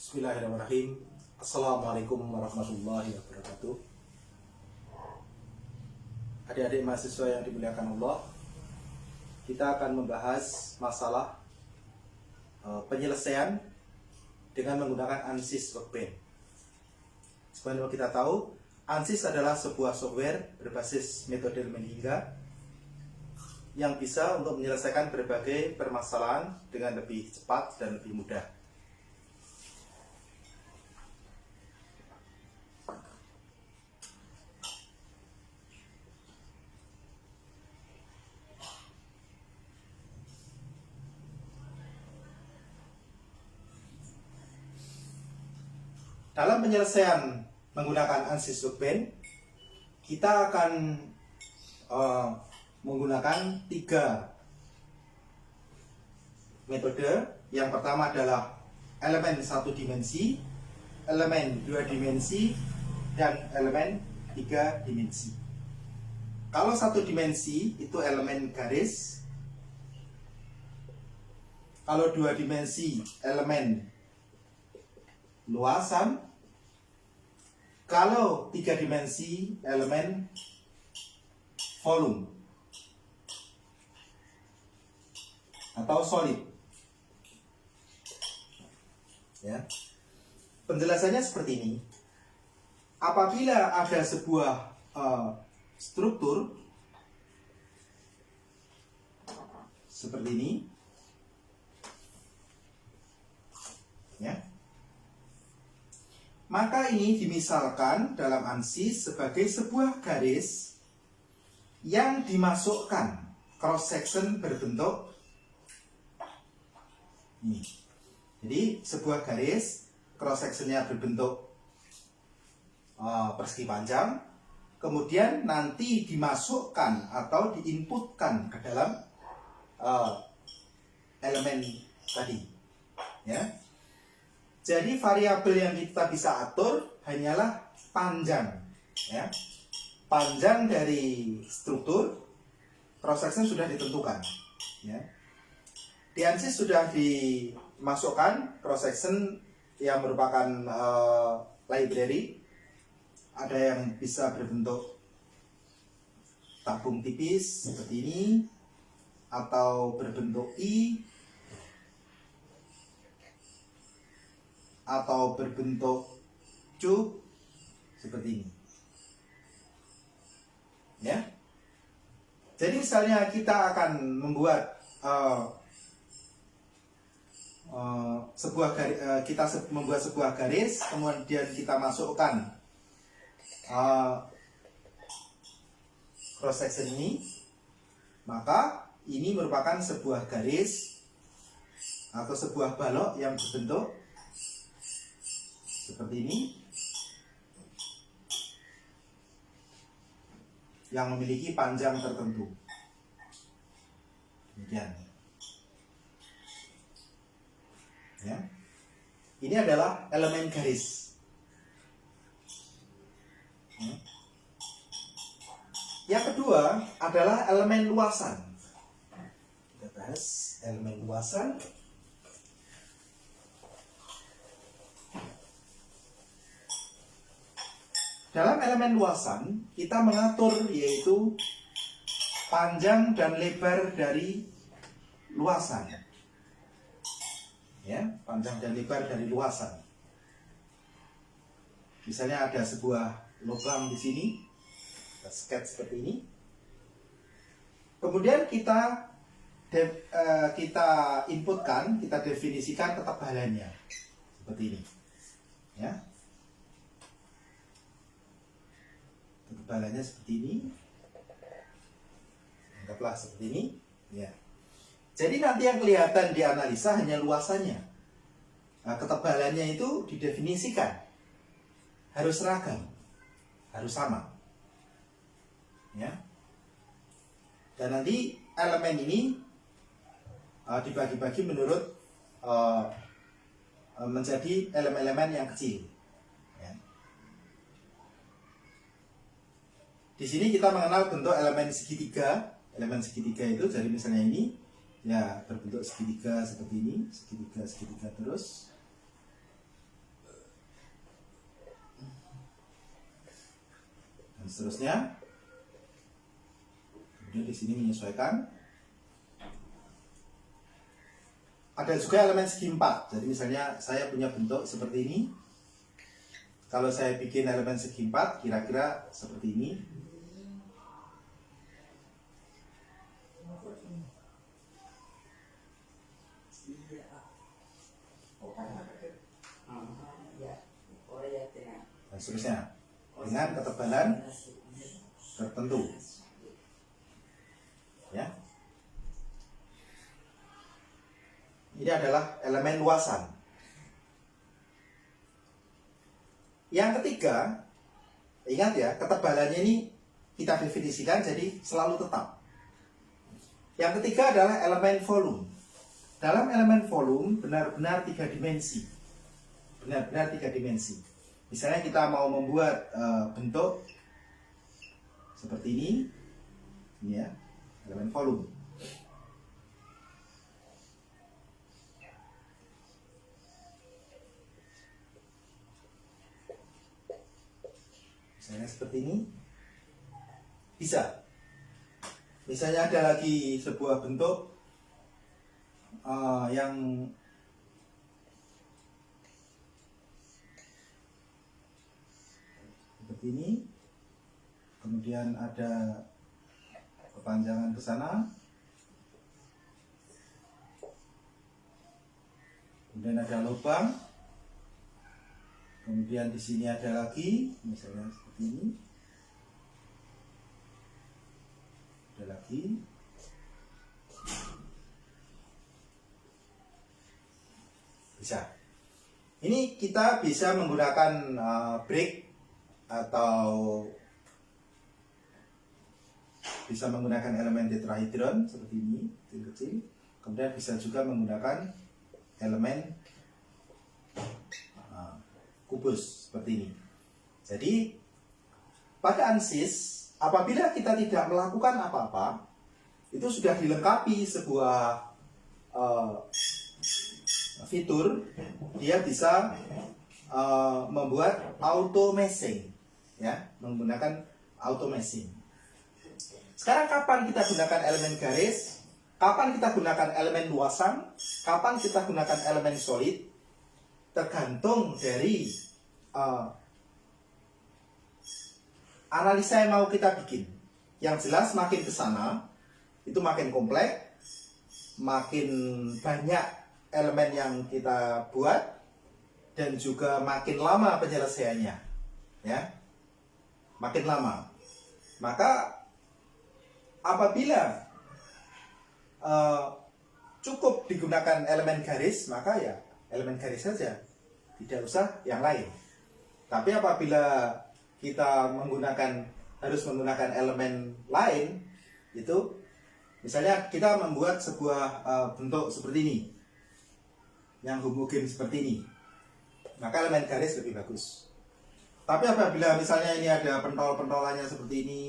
Bismillahirrahmanirrahim. Assalamualaikum warahmatullahi wabarakatuh. Adik-adik mahasiswa yang dimuliakan Allah, kita akan membahas masalah penyelesaian dengan menggunakan ANSYS Workbench. Sebagaimana kita tahu, ANSYS adalah sebuah software berbasis metode elemen hingga yang bisa untuk menyelesaikan berbagai permasalahan dengan lebih cepat dan lebih mudah. Dalam penyelesaian menggunakan ANSYS Workbench, kita akan menggunakan 3 metode. Yang pertama adalah elemen 1 dimensi, elemen 2 dimensi, dan elemen 3 dimensi. Kalau 1 dimensi itu elemen garis, kalau 2 dimensi elemen luasan, kalau 3 dimensi elemen volume atau solid. Ya. Penjelasannya seperti ini. Apabila ada sebuah struktur seperti ini, ya, maka ini dimisalkan dalam ANSYS sebagai sebuah garis yang dimasukkan cross section berbentuk ini. Jadi sebuah garis cross sectionnya berbentuk persegi panjang, kemudian nanti dimasukkan atau diinputkan ke dalam elemen tadi, ya. Jadi variabel yang kita bisa atur hanyalah panjang, ya. Panjang dari struktur cross section sudah ditentukan, ya. Di ANSYS sudah dimasukkan cross section yang merupakan library. Ada yang bisa berbentuk tabung tipis seperti ini, atau berbentuk I, atau berbentuk cube seperti ini, ya. Jadi misalnya kita akan membuat membuat sebuah garis, kemudian kita masukkan cross section ini, maka ini merupakan sebuah garis atau sebuah balok yang berbentuk seperti ini, yang memiliki panjang tertentu. Demikian, ya. Ini adalah elemen garis, ya. Yang kedua adalah elemen luasan. Kita bahas elemen luasan. Dalam elemen luasan, kita mengatur yaitu panjang dan lebar dari luasan. Ya, panjang dan lebar dari luasan. Misalnya ada sebuah lubang di sini, kita sketch seperti ini. Kemudian kita inputkan, kita definisikan ketebalannya seperti ini. Ya. Ketebalannya seperti ini, anggaplah seperti ini, ya. Jadi nanti yang kelihatan di analisa hanya luasannya. Nah, ketebalannya itu didefinisikan, harus seragam, harus sama, ya. Dan nanti elemen ini dibagi-bagi menurut menjadi elemen-elemen yang kecil. Di sini kita mengenal bentuk elemen segitiga. Elemen segitiga itu jadi misalnya ini, ya, berbentuk segitiga seperti ini, segitiga terus. dan seterusnya. Kemudian di sini menyesuaikan. Ada juga elemen segi 4. Jadi misalnya saya punya bentuk seperti ini. Kalau saya bikin elemen segi 4 kira-kira seperti ini. Dan seterusnya dengan ketebalan tertentu. Ya. Ini adalah elemen luasan. Yang ketiga, ingat ya, ketebalannya ini kita definisikan jadi selalu tetap. Yang ketiga adalah elemen volume. Dalam elemen volume benar-benar 3 dimensi. Benar-benar 3 dimensi. Misalnya kita mau membuat bentuk seperti ini ya, elemen volume. Misalnya seperti ini, bisa. Misalnya ada lagi sebuah bentuk yang seperti ini, kemudian ada kepanjangan ke sana, kemudian ada lubang, kemudian di sini ada lagi, misalnya seperti ini, ada lagi, bisa. Ini kita bisa menggunakan brick atau bisa menggunakan elemen tetrahedron seperti ini, kecil-kecil. Kemudian bisa juga menggunakan elemen kubus seperti ini. Jadi pada ANSYS apabila kita tidak melakukan apa-apa, itu sudah dilengkapi sebuah fitur, dia bisa membuat auto meshing, ya, menggunakan auto meshing. Sekarang kapan kita gunakan elemen garis? Kapan kita gunakan elemen luasan? Kapan kita gunakan elemen solid? Tergantung dari analisa yang mau kita bikin. Yang jelas makin ke sana itu makin kompleks, makin banyak elemen yang kita buat, dan juga makin lama penyelesaiannya, ya, makin lama. Maka apabila cukup digunakan elemen garis, maka ya elemen garis saja, tidak usah yang lain. Tapi apabila kita harus menggunakan elemen lain, itu misalnya kita membuat sebuah bentuk seperti ini, yang homogen seperti ini, maka elemen garis lebih bagus. Tapi apabila misalnya ini ada pentol-pentolannya seperti ini,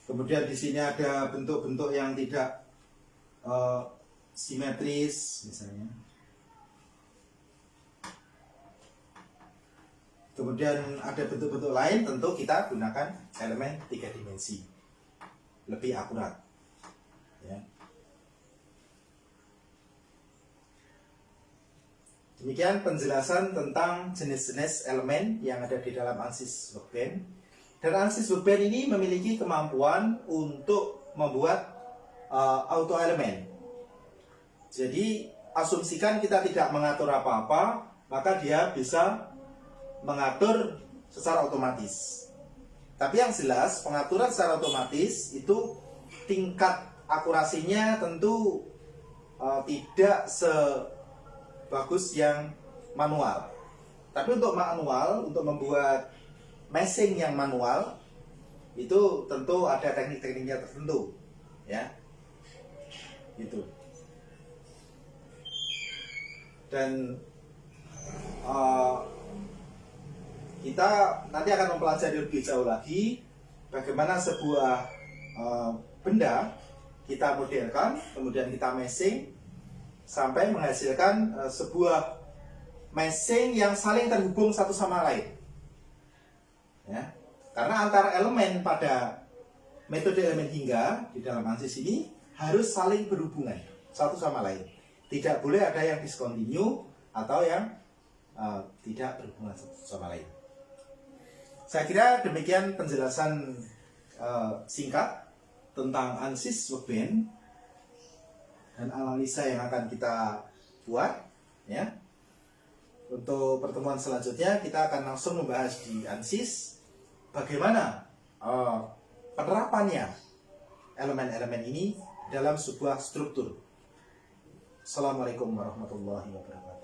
kemudian di sini ada bentuk-bentuk yang tidak simetris misalnya, kemudian ada bentuk-bentuk lain, tentu kita gunakan elemen 3 dimensi, lebih akurat, ya. Demikian penjelasan tentang jenis-jenis elemen yang ada di dalam ANSYS Workbench. Dan ANSYS Workbench ini memiliki kemampuan untuk membuat auto elemen. Jadi asumsikan kita tidak mengatur apa-apa, maka dia bisa mengatur secara otomatis. Tapi yang jelas pengaturan secara otomatis itu tingkat akurasinya tentu tidak sebagus yang manual. Tapi untuk manual, untuk membuat meshing yang manual, itu tentu ada teknik-tekniknya tertentu, ya, gitu. Dan kita nanti akan mempelajari lebih jauh lagi bagaimana sebuah benda kita modelkan, kemudian kita meshing sampai menghasilkan sebuah meshing yang saling terhubung satu sama lain, ya. Karena antara elemen pada metode elemen hingga di dalam ANSYS ini harus saling berhubungan satu sama lain. Tidak boleh ada yang discontinue atau yang tidak berhubungan satu sama lain. Saya kira demikian penjelasan singkat tentang ANSYS Workbench dan analisa yang akan kita buat, ya. Untuk pertemuan selanjutnya kita akan langsung membahas di ANSYS bagaimana penerapannya elemen-elemen ini dalam sebuah struktur. Assalamualaikum warahmatullahi wabarakatuh.